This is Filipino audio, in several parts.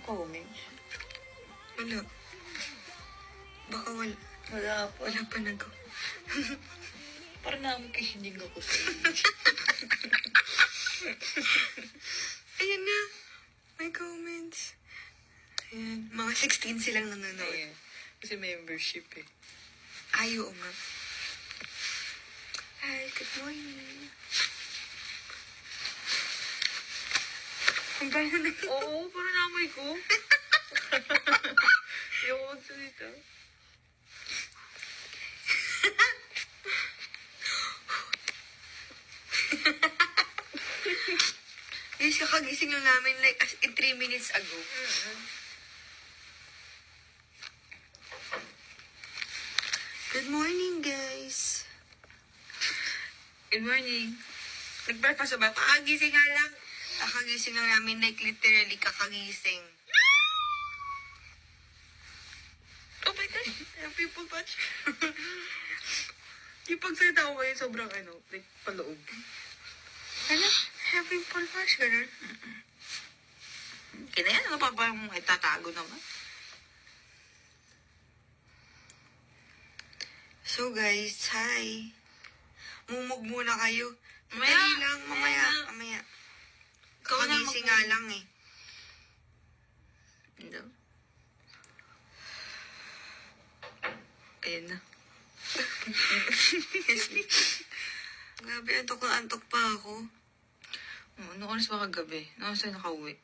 comments? Wala. Baka wala. Wala po. Wala pa nag- Parang nakikinig ako sa iyo. Ayan na. May comments. Ayan. Mga 16 silang nanonood. Ayan. Kasi membership eh. Ay, oo nga. Hi, good morning. Ang baho na ito. Oo, parang namoy ko. Yung magsalita. Yes, kakagising lang namin like as in 3 minutes ago. Good morning, guys. Good morning. Nag-breakfast ba? Kakagising nga lang. Kakagising lang namin like literally kakagising. Oh my God. Yung people watch. Yung pagsalita ko ngayon sobrang like paloob. Ano? Happy full wash, ganun. Kaya yan, ano pa ba yung itatago naman? So, guys, hi. Mumug muna kayo. Mamaya. Madali lang, mamaya. Ikaw na Kakagising nga lang eh. Hindi. Ayun na. Grabe, antok pa ako. Ano oras ba kagabi? Ano oras tayo nakauwi?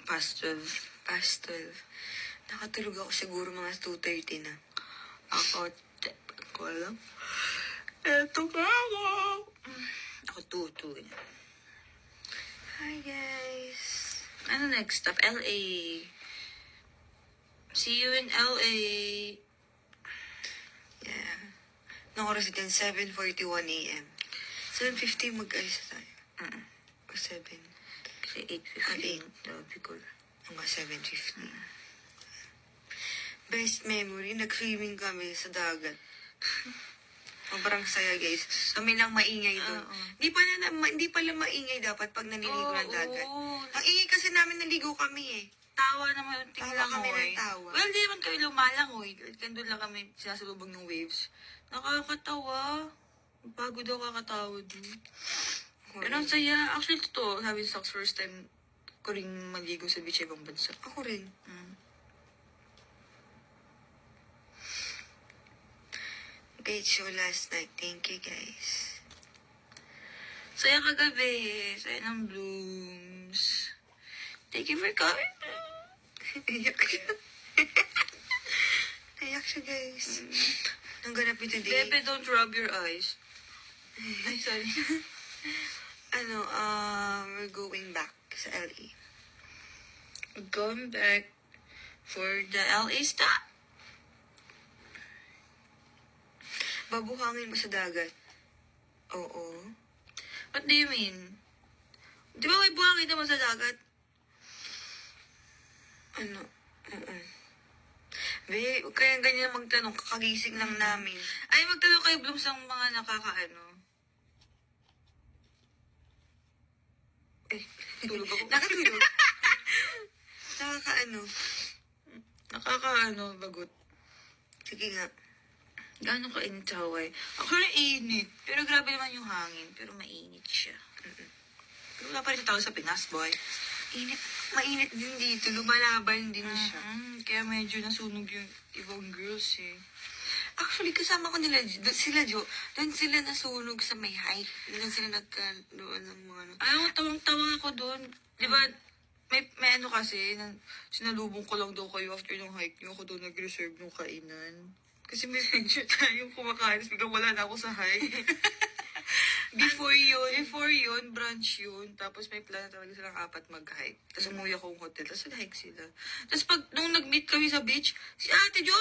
Past 12. Past 12. Nakatulog ako siguro mga 2:30 na. Ako, ko alam. Eto ka ako. Ako 2. Hi, guys. Ano next stop? LA. See you in LA. Yeah. Nang oras ito 7:41 a.m. 7:50 mag-alis tayo. O 7. Kasi 8:15. Sabi ko. Mga 7:50. Best memory, nag-swimming kami sa dagat. Sobrang saya, guys. Kami lang maingay doon. Oo. Hindi pala maingay dapat pag naliligo ng dagat. Oo. Ang ingay kasi namin naligo kami eh. Tawa naman yung Tawa tinglang kami ng tawa. Well, di naman kami lumalangoy. Kandun lang kami sinasalubong ng waves. Nakakatawa. Bago daw kakatawa dun. Pero ang saya. Actually, totoo. Sabi sa first time ko rin maligo sa beach ibang bansa. Ako rin. Great show last night. Thank you, guys. Saya kagabi. Saya ng blooms. Thank you for coming. Iyak siya. Iyak siya, guys. Ang ganap niyo today. Bebe, don't rub your eyes. Ay, sorry. We're going back sa LA. Going back for the LA stop. Babuhangin mo sa dagat. Oo. What do you mean? Di ba may buhangin naman sa dagat? Oo. Be, huwag kayang ganyan magtanong. Kakagising lang namin. Ay, magtanong kayo, Blooms, ang mga nakakaano. Tulog ako. Nakatulog. Nakakaano. Nakakaano, bagot. Sige nga. Gano'n ka-init sa Hawaii? Actually, init. Pero grabe naman yung hangin. Pero mainit siya. Pero wala pa rin tao sa Pinas, boy. Mainit din dito. Lumalaban din siya. Kaya medyo nasunog yung ibang girls eh. Actually, kasama ko sila Jo. Doon sila nasunog sa may hike. Doon sila nagkaroon ng mga Ay, tawang-tawa ako doon. Di ba, may ano kasi, sinalubong ko lang daw kayo after ng hike niyo. Ako doon nag-reserve ng kainan. Kasi may picture tayong kumakain. Biglang wala na ako sa hike. Before yun, brunch yun. Tapos may plan na talaga silang 4 mag-hike. Tapos umuwi akong hotel. Tapos nag-hike sila. Tapos nung nag-meet kami sa beach, si Ate Jo,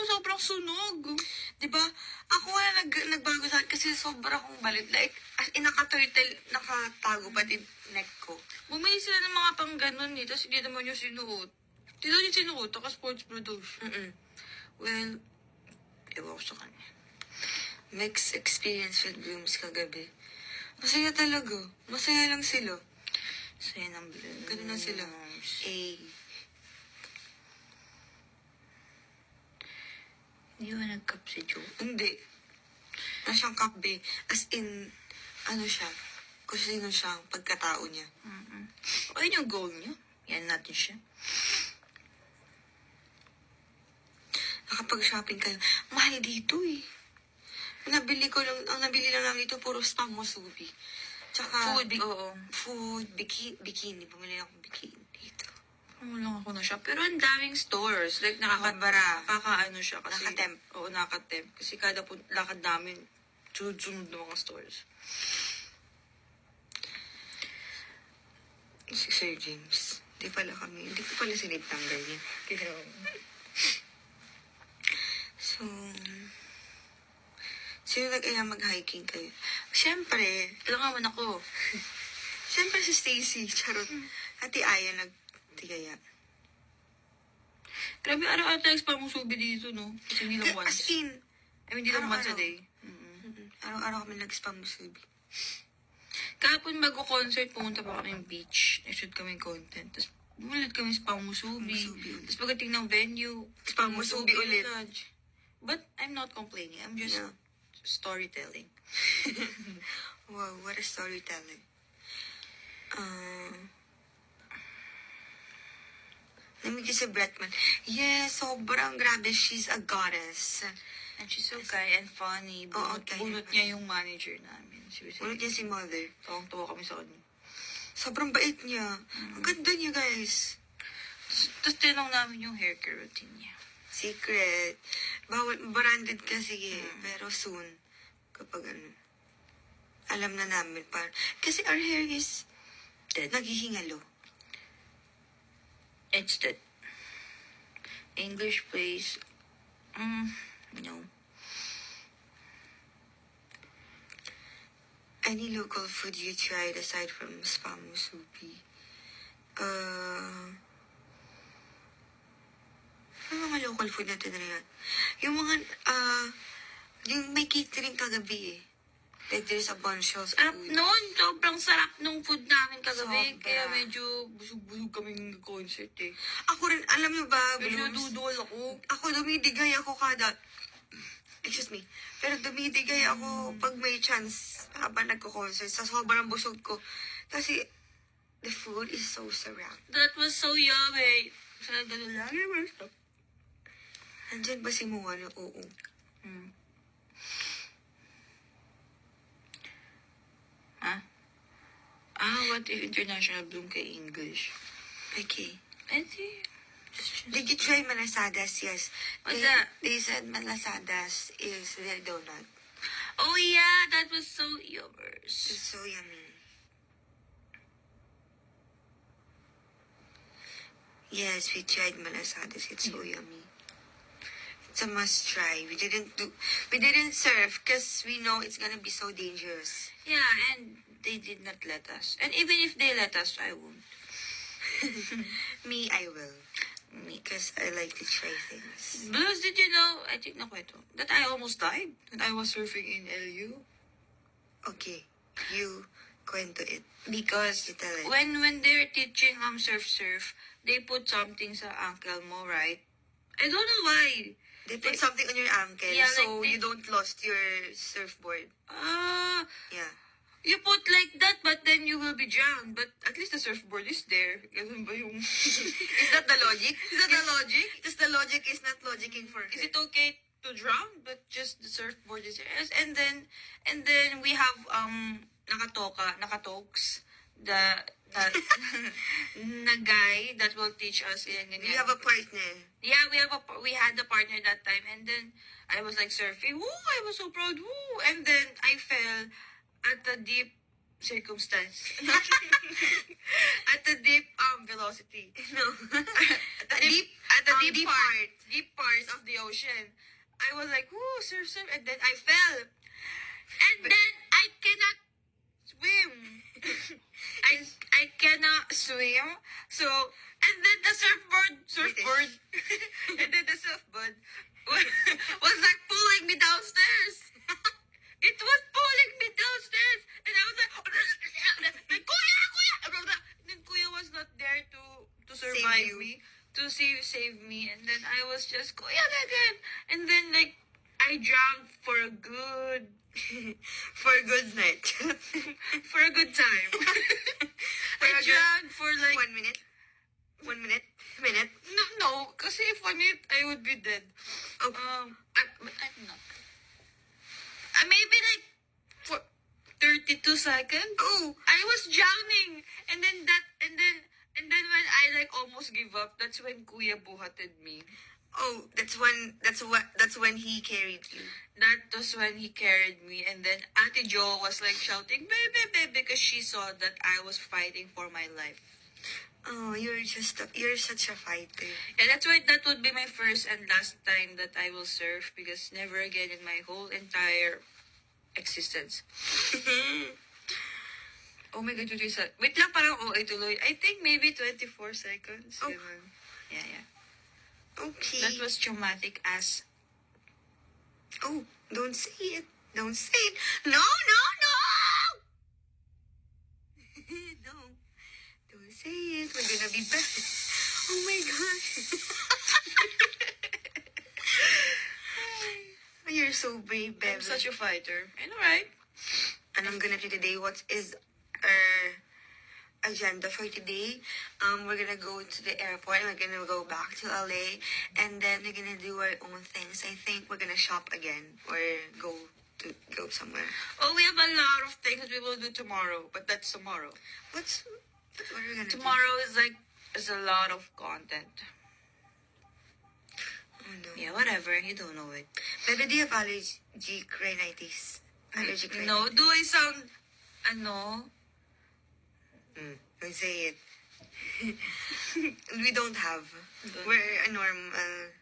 sobrang sunog. Diba? Ako nga nagbago sa akin kasi sobra akong balit. Like, as in, naka-turtle, nakatago pa din neck ko. Bumili sila ng mga pang ganun eh. Tapos hindi naman yung sinuot. Hindi naman yung sinuot. Sports production. Well, ewan ko sa kanya. Mixed experience with Blooms kagabi. Masaya talaga. Masaya lang sila. Saya ng Blooms. Ganun na sila. A, Hindi ba nag-cup si Joe? Hindi. Na siyang kape. As in, ano siya, kung sino siya, pagkatao niya. Ayun yung goal niya. Yan natin siya. Nakapag-shopping kayo. Mahal dito eh. Ang nabili lang namin dito, puro spam musubi. Tsaka, Food, oo. Food, bikini. Bumili akong bikini dito. Lang ako na siya. Pero ang daming stores. Like, nakakaano siya kasi. Nakatemp. Oo, nakatemp. Kasi kada lakad namin, sunod-sunod na mga stores. Si Sir James. Hindi ko pala sinitanggal niya. Kaya, So, sino nag-aya mag-hiking kayo? Siyempre, ilang naman ako. siyempre si Stacy, charot. Ate Aya nagtigaya. Grabe, araw-araw tayo spam musubi dito, no? Kasi hindi lang once. As in, I mean, hindi lang once a araw-araw. day. Araw-araw kami nag-spam musubi. Kahapon bago-concert, pumunta pa kami beach. Nag-shoot kami content. Tapos, bumulit kami spam musubi. Musubi ulit. Tapos pagdating ng venue, Spam musubi ulit. lunch. But I'm not complaining. I'm just Yeah. storytelling. Wow, what a storytelling. Namigay si Bretman. Yes, sobrang grabe. She's a goddess. And she's so kind and funny. Oo, Bunot, kind bunot and niya yung manager namin. Ulit niya si Mother. Tawang-tawa kami sa kanya. Sobrang bait niya. Ang ganda niya, guys. Tapos tinanong namin yung hair care routine niya. Secret. Branded kasi eh. Pero soon, kapag alam na namin. Kasi our hair is Dead. naghihingalo. It's dead. English plays. No. Any local food you tried aside from spam musubi? Ano mga local food natin na yan? Yung mga, yung may catering kagabi eh. Like there's a bunch of Sarap food. noon. Sobrang sarap nung food namin kagabi. Sobra. Kaya medyo busog-busog kaming concert eh. Ako rin, alam mo ba, Medyo Blooms? dudol ako. Ako dumidigay ako kada, excuse me, pero dumidigay ako pag may chance habang nagko-concert sa sobrang busog ko. Kasi, the food is so sarap. That was so yummy. Sana ganun lang. Nandyan ba si Moana? Oo. What if international bloom kay English? Okay. Just Did you try malasadas? Yes. What's that? They said malasadas is their donut. Oh yeah, that was so yours. It's so yummy. Yes, we tried malasadas. It's so yummy. It's a must try. We didn't serve because we know it's gonna be so dangerous. Yeah, and they did not let us. And even if they let us, I won't. Me, I will. Because I like to try things. Blues, did you know, I think nakwento, that I almost died when I was surfing in LU? Okay, you kwento it. Because You tell it. when they're teaching surf, they put something sa ankle mo, right? I don't know why. They put something on your ankle Yeah, so like they- you don't lost your surfboard. Yeah. You put like that, but then you will be drowned. But at least the surfboard is there. Ganun ba yung... Is that the logic? Is that the logic? Just the logic is not logicking for her. Is it okay to drown, but just the surfboard is there? Yes, and then we have nakatokes, the na guy that will teach us ganyan. You have a partner. Yeah, we had a partner that time, and then I was like surfing. Woo! I was so proud. Woo! And then I fell at a deep circumstance. At a deep velocity. No. At the deep parts of the ocean. I was like, woo, surf, and then I fell. And then I cannot swim. I cannot swim. So, and then the surfboard, and then the surfboard was like pulling me downstairs. It was pulling me downstairs. And I was like, Kuya! And then Kuya was not there to survive Save you. me. to save me, and then I was just Kuya again, and then like I drank for a good For a good night. for a good time. For I a good- drank for like 1 minute? 1 minute? Minute? no, kasi if 1 minute I would be dead. Oh. But I'm not. Maybe like for 32 seconds. Oh! I was drowning, and then when I like almost give up, that's when Kuya buhated me. Oh, that's when he carried you. That was when he carried me, and then Ate Jo was like shouting, "Baby, baby," because she saw that I was fighting for my life. Oh, you're such a fighter. And that's why that would be my first and last time that I will surf, because never again in my whole entire existence. Oh my God, wait lang, parang OA tuloy. I think maybe 24 seconds. Oh. Ganun. Yeah. Okay. That was traumatic as... Oh, don't say it. Don't say it. No, no, no! No. Don't say it. We're gonna be back. Oh my gosh. You're so brave, Bev. I'm such a fighter. I know, right? And I'm gonna do today what is our agenda for today. We're gonna go to the airport and we're gonna go back to LA, and then we're gonna do our own things. I think we're gonna shop again or go somewhere. Oh, we have a lot of things that we will do tomorrow, but that's tomorrow. What are we gonna Tomorrow is a lot of content. do? Oh no. Yeah, whatever. You don't know it. Maybe do you have allergic rhinitis? Allergic rhinitis? No, do I sound... Ano? Don't say it. We don't have. We're a normal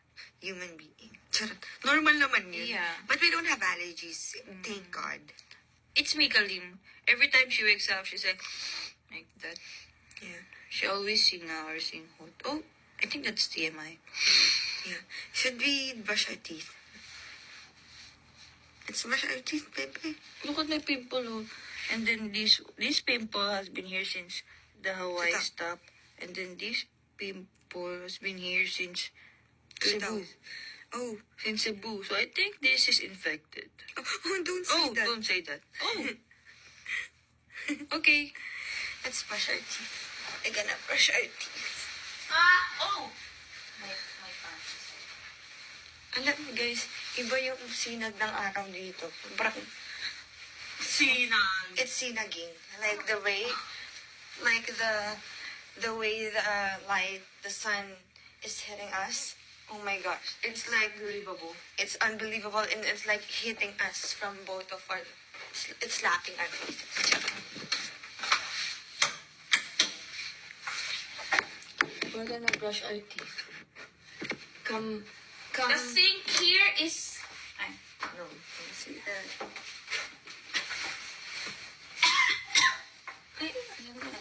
human being. Charot. Normal naman yun. Yeah. But we don't have allergies. Thank God. It's Mika Lim. Every time she wakes up, she's like that. Yeah. She always sing or sing hot. Oh, I think that's TMI. Yeah. Should we brush our teeth? Let's brush our teeth, baby. Look at my pimple, oh. And then this pimple has been here since the Hawaii Kita. stop. And then this pimple has been here since Kita. Cebu. Oh. Since Cebu. So I think this is infected. Oh, don't say Oh, that. don't say that. Oh. Okay. Let's brush our teeth. We're gonna brush our teeth. Oh. My pants. Alam mo guys, iba yung sinag ng araw dito. Parang, Sinang. it's sinaging. Like the way the light, the sun is hitting us. Oh my gosh. It's like Unbelievable. It's unbelievable, and it's like hitting us from both of our... It's slapping our faces. We're gonna brush our teeth. Come. The sink here is... Ay. No, can see that. Ay, ano ba?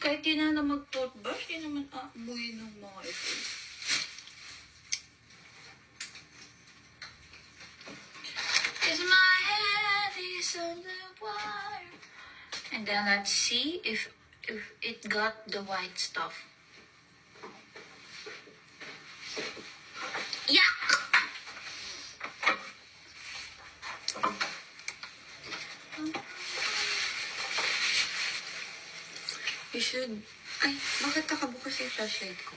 Kahit di na mag-toothbrush, di naman aamoy ng mga ito. Cause my head is on the wire. And then let's see if it got the white stuff. Yuck! You should... Ay, bakit nakabukas yung flashlight ko?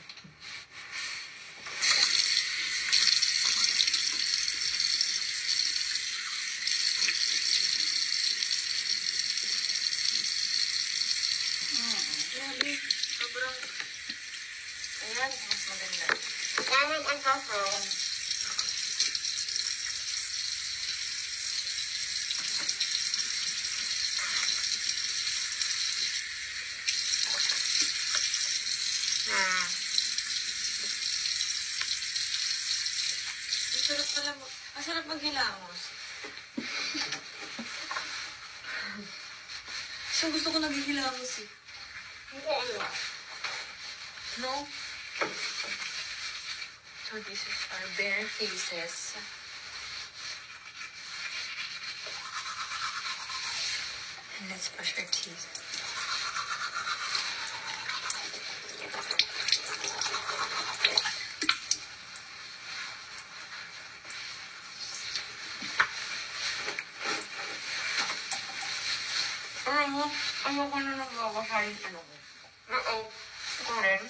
Grabe, sobrang... Ayan, mas maganda. Parang ang sasarong. Masarap pala masarap maghilamos. So gusto ko naghihilamos eh. No? So this is our bare faces. Let's brush our teeth. Alam mo, ayoko na nagbabasa yung ano ko. Oo. Ito rin?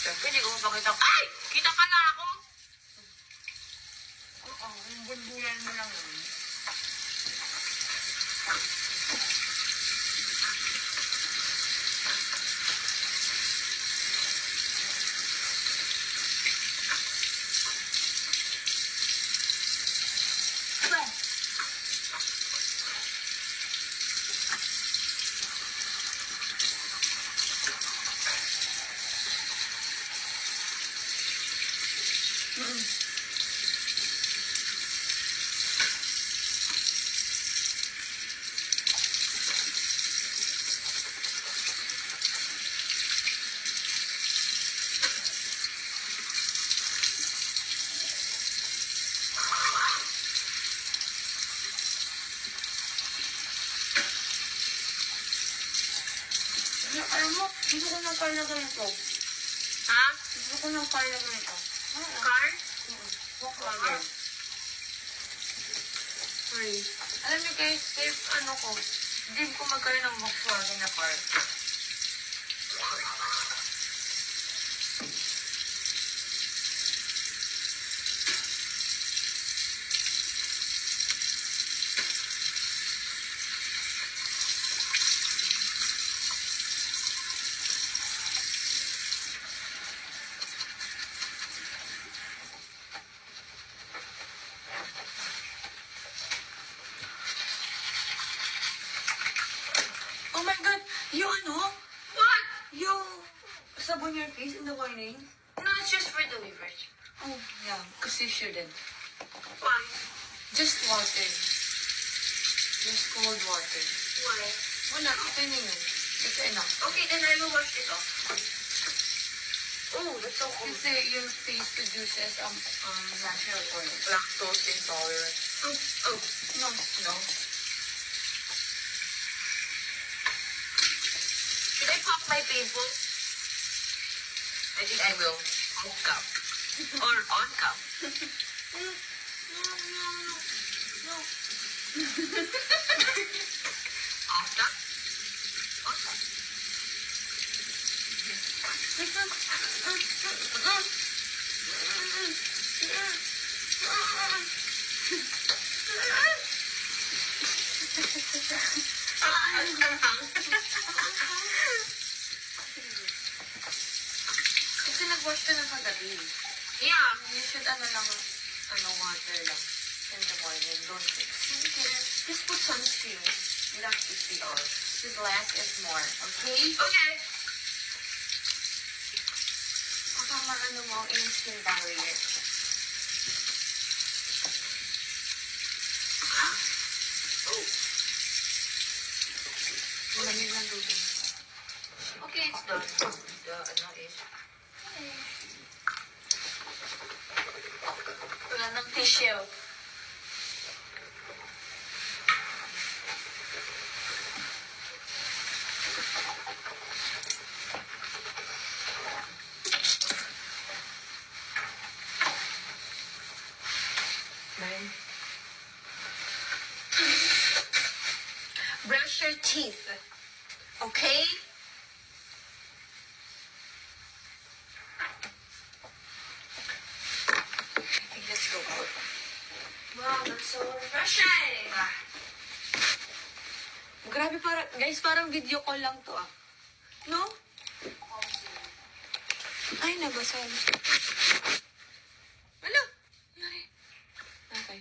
Siyempre, hindi ko mapakita. Ay! Kita ka na ako! Oo, yung bunbulan mo lang yun. Alam mo, gusto ko ng car na ganito. Ha? Gusto ko ng car na ganito. Car? Volkswagen. Sorry. Alam niyo guys, safe ano ko. Dream ko magkaroon ng Volkswagen na car. Oh my God! Yung ano? What? Yung sabon your face in the morning? No, it's just for delivery. Oh, yeah. Because you shouldn't. Why? Just water. Just cold water. Why? Wala, okay na yun. It's enough. Okay, then I will wash it off. Oh, that's so cool. Kasi your face produces natural oil. Lactose intolerant. Oh, No. No. should I pop my pimples? I think I will. Off cup. Or on cup. No. Off cup? On cup. Kasi nag-wash ka na kagabi. Yeah. You should water lang. In the morning. Don't fix. Just put sunscreen. You don't have to see all. Because less is more. Okay? Okay. Baka maano mo ang skin barrier. Oh. Malamig ng tubig. Okay, it's done. The ano is... Wala ng tissue. Brush your teeth. Okay? Let's go. Wow, that's so refreshing. Grabe, parang video call lang to ah. No? Ay, nabasa. Wala. Nari. Okay.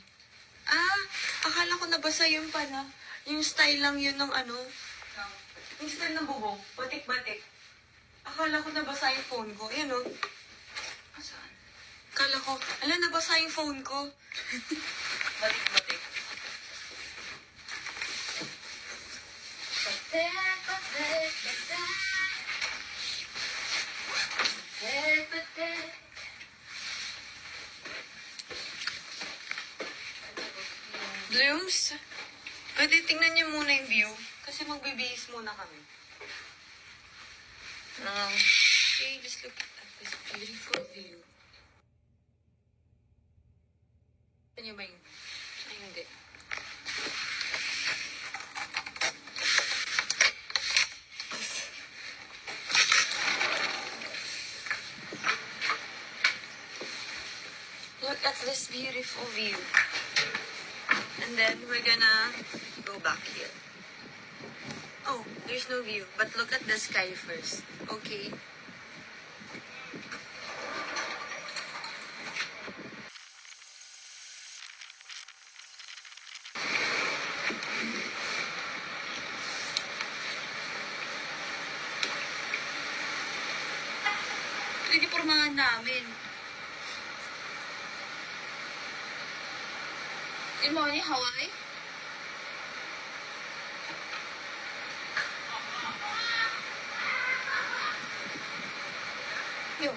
Akala ko nabasa yung pala. Yung style lang yun ng ano. Yung style ng bubong. Batik-batik. Akala ko nabasa yung phone ko. Ayan o. Saan? Akala ko, nabasa yung phone ko. Balik-balik. Blooms, pwede tingnan niyo muna yung view. Kasi magbibihis muna kami. Okay, just look at this beautiful view. Ano niyo ba yung... Ay, hindi. Look at this beautiful view. And then we're gonna go back here. Oh, there's no view. But look at the sky first. Okay. Pwede pormahan namin. Good morning, Hawaii. Yo.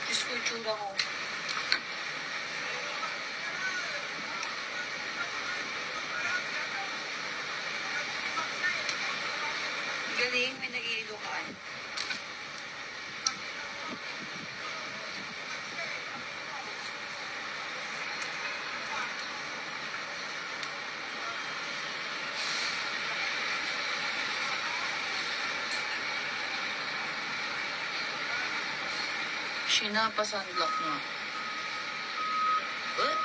Diyos ko, itsura ko. Galing, may nag-iilukan. Sheena, pa-sunblock nga. What?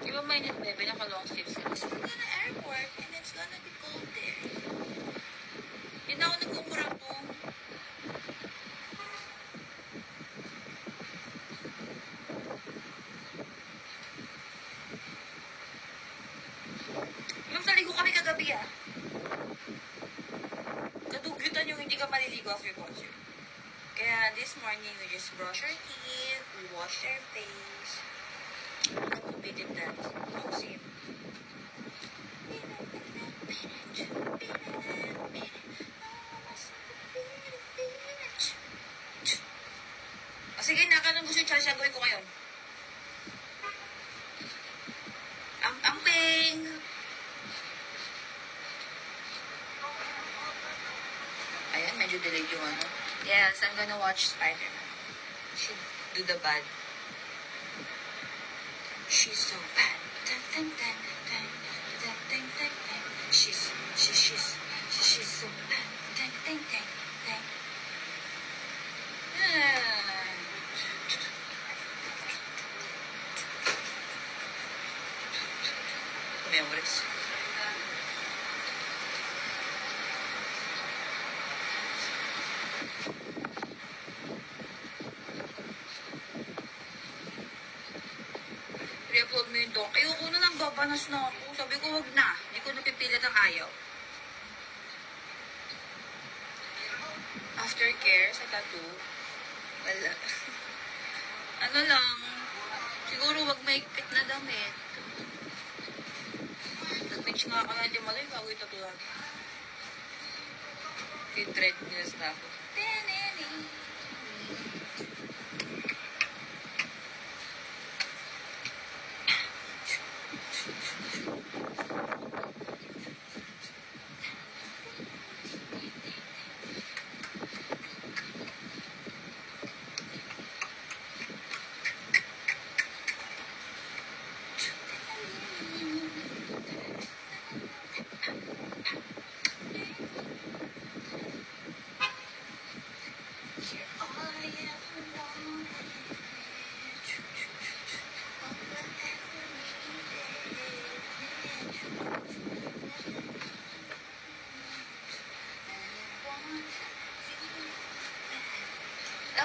Di ba mainit, bebe? Naka-long sleeves ka. Kasi punta na airport and it's gonna be cold there. Yun ako nagkukurapong. Yung naligo kami kagabi, ah. Kadugyutan yung hindi ka maliligo after concert. Kaya this morning, we just brush our teeth, we wash our face. Completed that. Oh, same. O sige, anong gusto yung challenge na gawin ko ngayon? Ang ping! Ayan, medyo delayed yung ano. Yes, I'm gonna watch Spider-Man. Should do the bad. She's so bad. Dun, dun, dun, dun, dun, dun, dun, dun. She's so bad. Dun, dun, dun, dun. Memories. I-upload mo yun doon. Ayoko na lang, babanas na ako. Sabi ko, wag na. Hindi ko napipilit ang ayaw. Aftercare sa tattoo. Wala. Ano lang, siguro wag maigpit na damit. Nag-pitch nga ako na di malay bago ito tuwag. Yung treadmills na ako.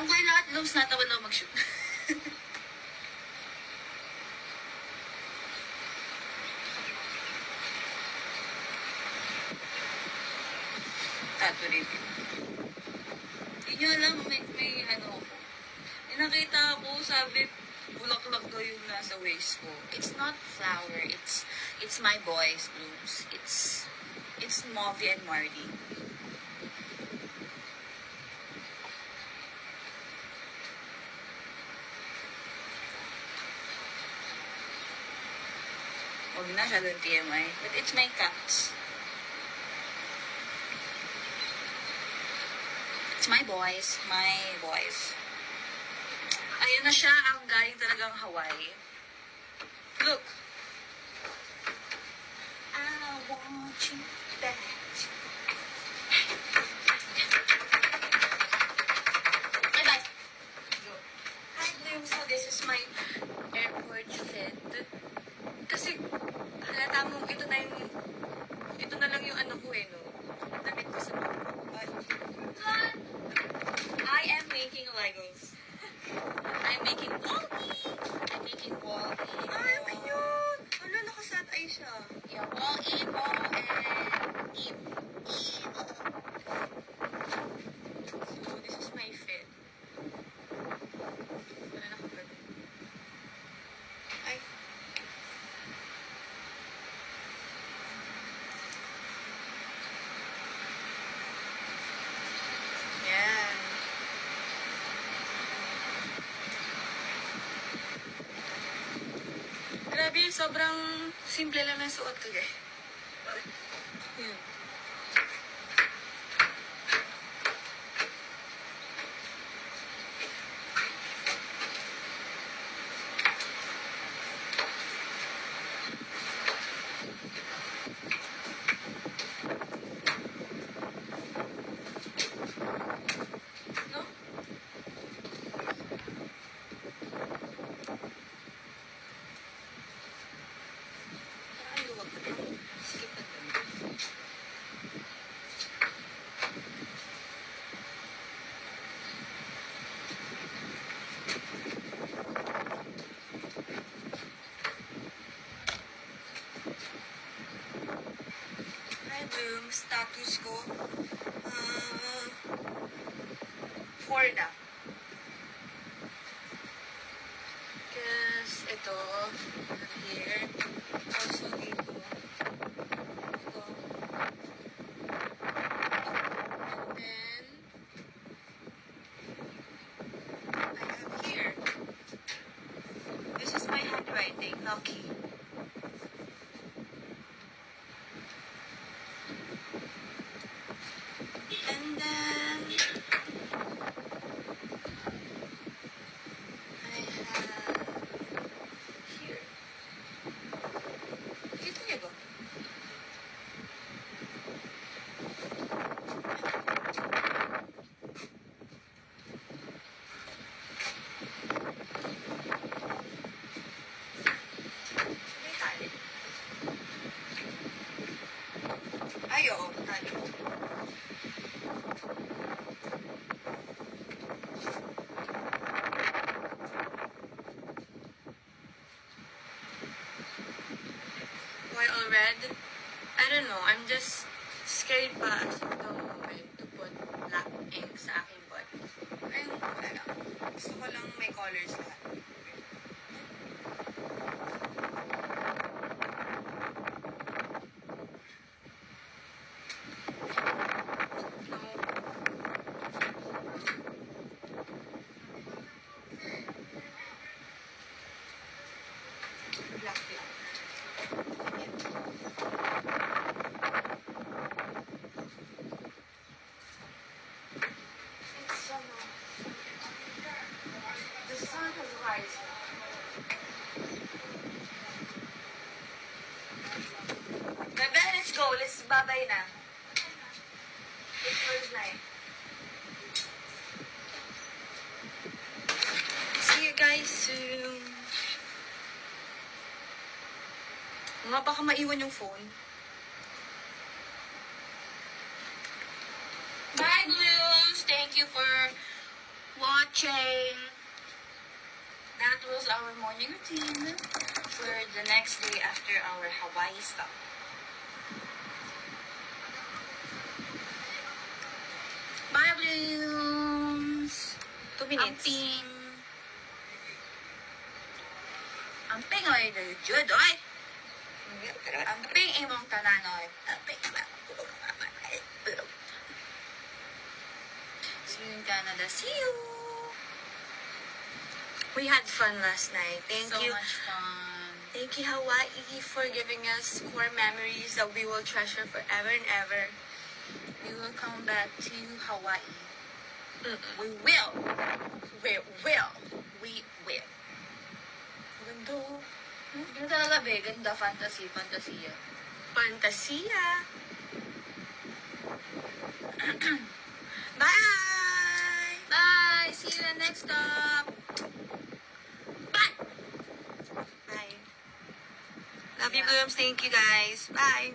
Ang kayo lahat, Lums, natawan lang mag-shoot. Tattoo review. Hindi nyo alam, may ano ako. May nakita ako, sabi, bulaklak daw yung nasa waist ko. It's not flower. It's my boys, Blooms. It's Movi and Marty. Huwag na siya doon TMI. But it's my cats. It's my boys. My boys. Ayan na siya, ang galing talagang Hawaii. Look. I want you back. Bye-bye. Go. Hi, Bloom. So this is my airport fit. Kasi, halata mo, ito na lang yung ano ko eh, no? Damit ko sa mga. I am making Legos. I'm making Wall-E. I'm making Wall-E. Ay, ang cute! Ano, nakasat ay siya. Yeah, Wall-E, Wall, and Eve. So this is my fit. Ano nakagabi? Ay. Yan. Grabe, sobrang simple lang ng suot ko eh. Yun. No? Parang luwag na ito. Skip na ito. Hi, Bloom. Status ko. 4 na. Because ito, here, also dito, ito, and then, I have here. This is my handwriting, Lucky. And then, I have here. Dito niya ba? May tali. Ay, oo, tali. Why all red? I don't know. I'm just scared pa as of the moment to put black ink sa aking body. Ayun, wala lang. Gusto ko lang may colors lahat. No. Black lang. It's summer. The sun has risen. Bebe, let's go. Let's babay na. It was night. See you guys soon. Nga, baka maiwan yung phone. Bye, Blues. Thank you for watching. That was our morning routine for the next day after our Hawaii stop. Bye, blooms! 2 minutes. Amping. Amping oy, jud oy. Amping imong tanan oy. Amping ba? See you in Canada. See you. We had fun last night. Thank So you. much fun. Thank you, Hawaii, for giving us core memories that we will treasure forever and ever. We will come back to Hawaii. Mm-mm. We will. We will. We will. Ganda. Ganda talaga, be. Ganda. Fantasy. Fantasia. Fantasia. Bye! Bye! See you in the next stop. Bye! Bye. Love you, Blooms. Thank you, guys. Bye.